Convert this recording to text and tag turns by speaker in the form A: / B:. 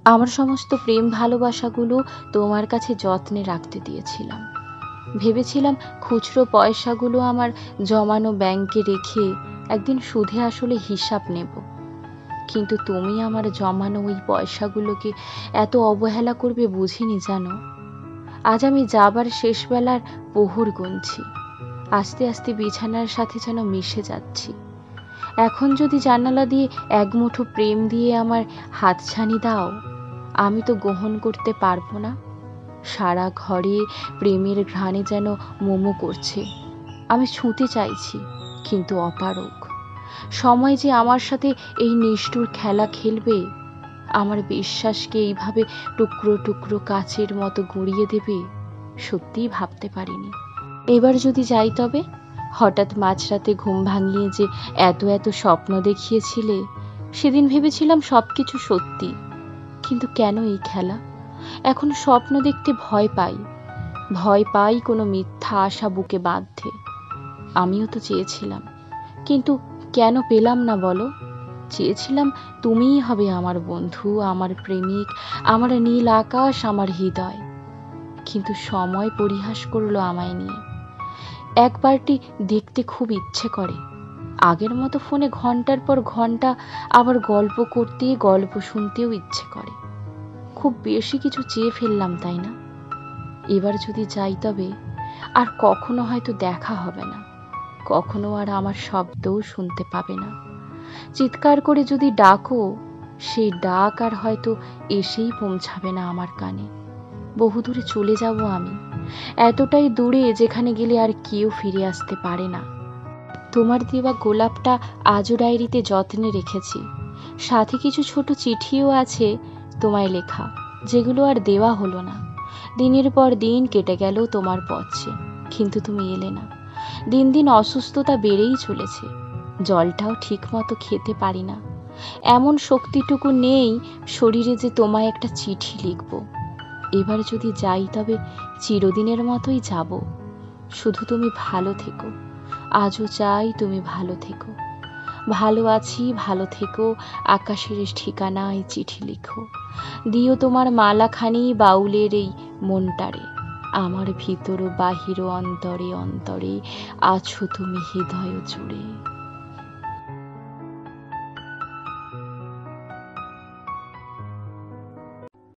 A: আমার সমস্ত প্রেম ভালোবাসাগুলো তোমার কাছে যত্নে রাখতে দিয়েছিলাম। ভেবেছিলাম খুচরো পয়সাগুলো আমার জমানো ব্যাংকে রেখে একদিন সুদে আসলে হিসাব নেব। কিন্তু তুমি আমার জমানো ওই পয়সাগুলোকে এত অবহেলা করবে বুঝিনি জানো। আজ আমি যাবার শেষবেলার প্রহর গুনছি, আস্তে আস্তে বিছানার সাথে যেন মিশে যাচ্ছি। এখন যদি জানালা দিয়ে এক মুঠো প্রেম দিয়ে আমার হাতছানি দাও, আমি তো গ্রহণ করতে পারবো না। সারা ঘরে প্রেমের ঘ্রাণে যেন মোমো করছে। আমি ছুঁতে চাইছি, কিন্তু অপারগ। সময় যে আমার সাথে এই নিষ্ঠুর খেলা খেলবে, আমার বিশ্বাসকে এইভাবে টুকরো টুকরো কাচের মতো গুঁড়িয়ে দেবে, সত্যিই ভাবতে পারিনি। এবার যদি যাই তবে? হঠাৎ মাঝরাতে ঘুম ভাঙিয়ে যে এত এত স্বপ্ন দেখিয়েছিলে, সেদিন ভেবেছিলাম সবকিছু সত্যি। কিন্তু কেন এই খেলা? এখন স্বপ্ন দেখতে ভয় পাই। ভয় পাই কোনো মিথ্যা আশা বুকে বাঁধতে। আমিও তো চেয়েছিলাম, কিন্তু কেন পেলাম না বলো? চেয়েছিলাম তুমিই হবে আমার বন্ধু, আমার প্রেমিক, আমার নীল আকাশ, আমার হৃদয়। কিন্তু সময় পরিহাস করলো আমায় নিয়ে। একবারটি দেখতে খুব ইচ্ছে করে, আগের মতো ফোনে ঘন্টার পর ঘন্টা আবার গল্প করতে, গল্প শুনতেও ইচ্ছে করে। খুব বেশি কিছু চেয়ে ফেললাম, তাই না? এবার যদি যাই তবে আর কখনো হয়তো দেখা হবে না, কখনো আর আমার শব্দও শুনতে পাবে না। চিৎকার করে যদি ডাকো, সেই ডাক আর হয়তো এসেই পৌঁছাবে না আমার কানে। বহুদূরে চলে যাব আমি, এতটাই দূরে যেখানে গেলে আর কেউ ফিরে আসতে পারে না। তোমার দেওয়া গোলাপটা আজও ডায়েরিতে যত্নে রেখেছি। সাথে কিছু ছোট চিঠিও আছে তোমায় লেখা, যেগুলো আর দেওয়া হলো না। দিনের পর দিন কেটে গেল তোমার পথে, কিন্তু তুমি এলে না। দিন দিন অসুস্থতা বেড়েই চলেছে, জলটাও ঠিক মতো খেতে পারি না। এমন শক্তিটুকু নেই শরীরে যে তোমায় একটা চিঠি লিখব। এবার যদি যাই তবে চিরদিনের মতোই যাব। শুধু তুমি ভালো থেকো, আজও চাই তুমি ভালো থেকো। ভালো আছি, ভালো থেকো, আকাশের ঠিকানায় চিঠি লিখো। দিও তোমার মালাখানি বাউলের এই মনটারে। আমার ভিতর বাহির অন্তরে অন্তরে আছো তুমি হৃদয় জুড়ে।